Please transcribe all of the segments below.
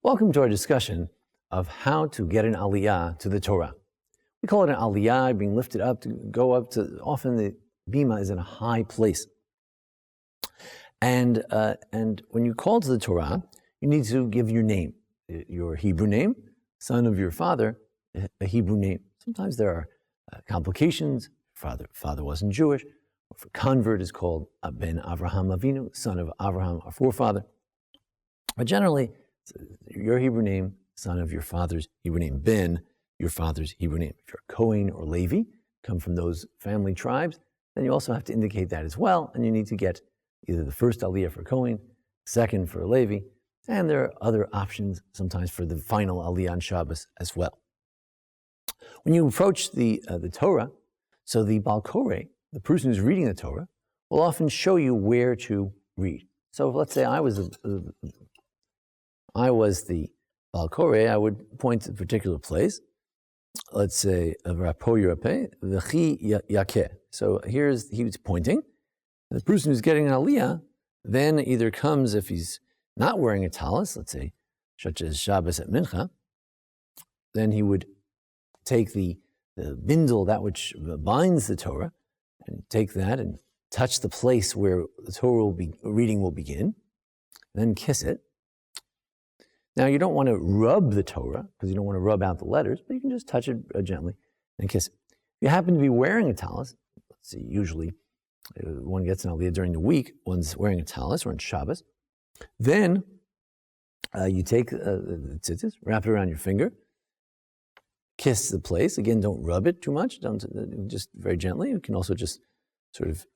Welcome to our discussion of how to get an Aliyah to the Torah. We call it an Aliyah, being lifted up to go up to, often the bima is in a high place. And when you call to the Torah, you need to give your name, your Hebrew name, son of your father, a Hebrew name. Sometimes there are complications. Father wasn't Jewish. Or for convert is called Ben Avraham Avinu, son of Avraham, our forefather. But generally, your Hebrew name, son of your father's Hebrew name, Ben, your father's Hebrew name. If you're a Kohen or Levi, come from those family tribes, then you also have to indicate that as well, and you need to get either the first Aliyah for Kohen, second for Levi, and there are other options sometimes for the final Aliyah on Shabbos as well. When you approach the Torah, so the Baal Koreh, the person who's reading the Torah, will often show you where to read. So let's say I was the Baal Koreh, I would point to a particular place. Let's say, Rapo Yirapeh, V'chi Yakeh. So he was pointing. The person who's getting an Aliyah then either comes, if he's not wearing a talis, let's say, such as Shabbos at Mincha, then he would take the bindle, that which binds the Torah, and take that and touch the place where the Torah reading will begin, then kiss it. Now, you don't want to rub the Torah, because you don't want to rub out the letters, but you can just touch it gently and kiss it. If you happen to be wearing a talis, let's see, usually one gets an Aliyah during the week, one's wearing a talis or on Shabbos, then you take the tzitzis, wrap it around your finger, kiss the place. Again, don't rub it too much, just very gently. You can also just sort of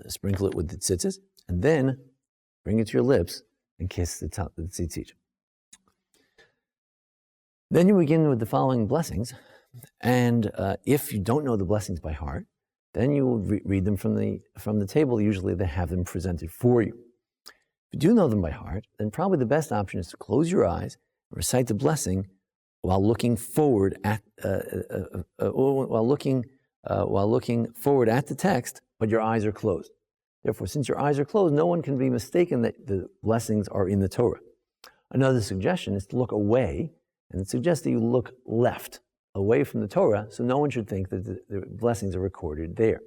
sprinkle it with the tzitzis, and then bring it to your lips and kiss the tzitzit. Then you begin with the following blessings, and if you don't know the blessings by heart, then you will read them from the table. Usually they have them presented for you. If you do know them by heart, then probably the best option is to close your eyes and recite the blessing while looking forward at while looking forward at the text, but your eyes are closed. Therefore, since your eyes are closed, no one can be mistaken that the blessings are in the Torah. Another suggestion is to look away, and it suggests that you look left, away from the Torah, so no one should think that the blessings are recorded there.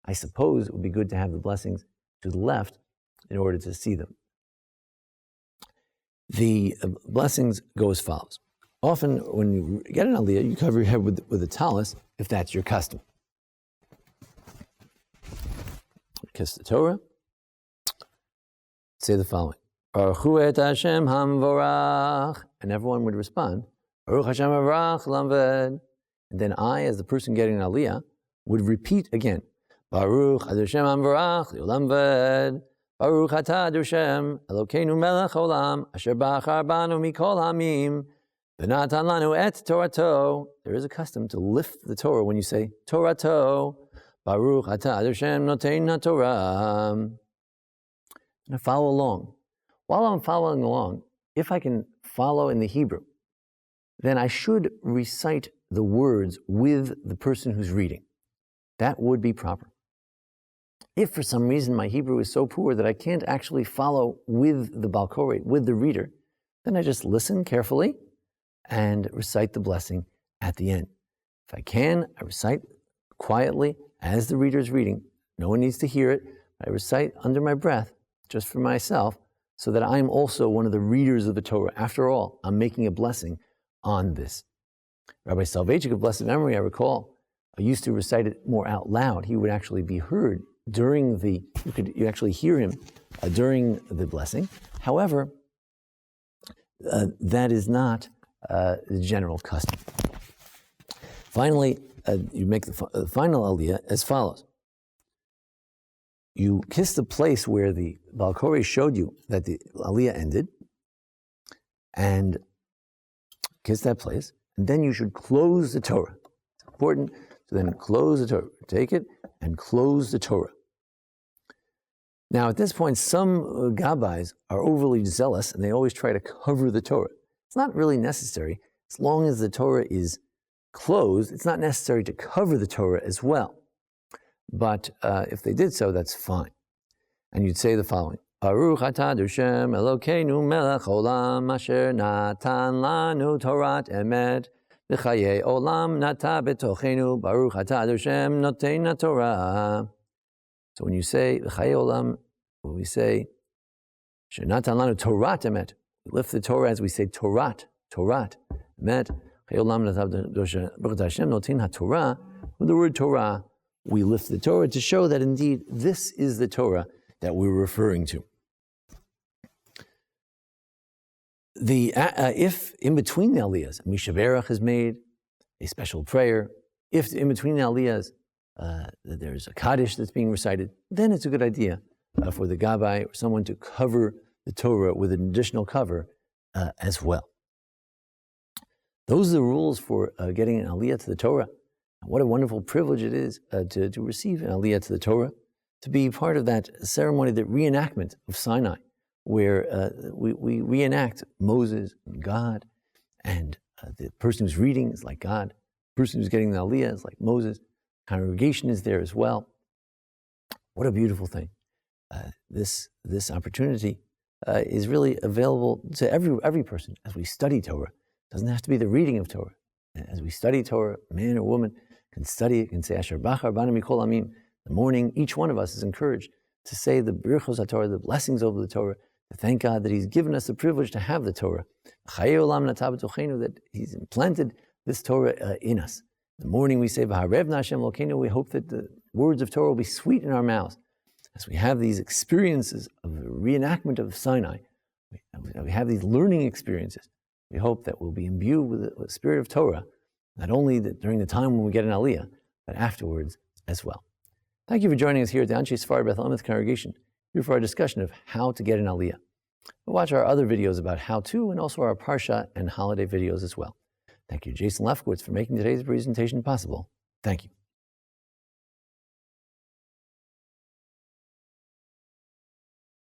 I suppose it would be good to have the blessings to the left in order to see them. The blessings go as follows. Often, when you get an Aliyah, you cover your head with a talis, if that's your custom. Kiss the Torah. Say the following. Baruch hu et Hashem hamvorach. And everyone would respond, Baruch Hashem hamvorach lamved. And then I, as the person getting an Aliyah, would repeat again, Baruch Hashem hamvorach lamved. Baruch atah Hashem Elokeinu melech olam asher bachar banu mikol hamim. V'natan lanu et Torato. There is a custom to lift the Torah when you say Torato. Baruch atah Hashem notein haTorah. Now follow along. While I'm following along, if I can follow in the Hebrew, then I should recite the words with the person who's reading. That would be proper. If for some reason my Hebrew is so poor that I can't actually follow with the Baal Koreh, with the reader, then I just listen carefully and recite the blessing at the end. If I can, I recite quietly as the reader is reading. No one needs to hear it. I recite under my breath, just for myself, so that I'm also one of the readers of the Torah. After all, I'm making a blessing on this. Rabbi Soloveitchik of blessed memory, I recall, used to recite it more out loud. He would actually be heard during you actually hear him during the blessing. However, that is not the general custom. Finally, you make the final Aliyah as follows. You kiss the place where the Baal Koreh showed you that the Aliyah ended, and kiss that place, and then you should close the Torah. It's important to then close the Torah. Take it and close the Torah. Now, at this point, some gabbais are overly zealous, and they always try to cover the Torah. It's not really necessary. As long as the Torah is closed, it's not necessary to cover the Torah as well. But if they did so, that's fine. And you'd say the following. Baruch atah Hashem Elokeinu melech olam asher natan lanu Torat emet v'chayei olam nata betochenu Baruch atah Hashem noten haTorah. So when you say v'chayei olam, when we say asher natan lanu Torat emet, we lift the Torah as we say Torat emet v'chayei olam nata Baruch atah Hashem noten haTorah. With the word Torah, we lift the Torah to show that indeed this is the Torah that we're referring to. If in between the Aliyahs, Misha Berach is made, a special prayer, if in between the Aliyahs there's a Kaddish that's being recited, then it's a good idea for the Gabbai or someone to cover the Torah with an additional cover as well. Those are the rules for getting an Aliyah to the Torah. What a wonderful privilege it is to receive an Aliyah to the Torah, to be part of that ceremony, that reenactment of Sinai, where we reenact Moses and God, and the person who's reading is like God, the person who's getting the Aliyah is like Moses, congregation is there as well. What a beautiful thing. This opportunity is really available to every person as we study Torah. It doesn't have to be the reading of Torah. As we study Torah, man or woman can study it, can say Asher Bachar Bana Mikol Amim. In the morning, each one of us is encouraged to say the Birchos HaTorah, the blessings over the Torah, to thank God that He's given us the privilege to have the Torah. That He's implanted this Torah in us. In the morning we say, V'harevna Hashem Elokeinu. We hope that the words of Torah will be sweet in our mouths. As we have these experiences of the reenactment of Sinai, we have these learning experiences, we hope that we'll be imbued with the spirit of Torah, not only during the time when we get an Aliyah, but afterwards as well. Thank you for joining us here at the Anshe Sfar Beth Elameth congregation, here for our discussion of how to get an Aliyah. Watch our other videos about how to, and also our Parsha and holiday videos as well. Thank you, Jason Lefkowitz, for making today's presentation possible. Thank you.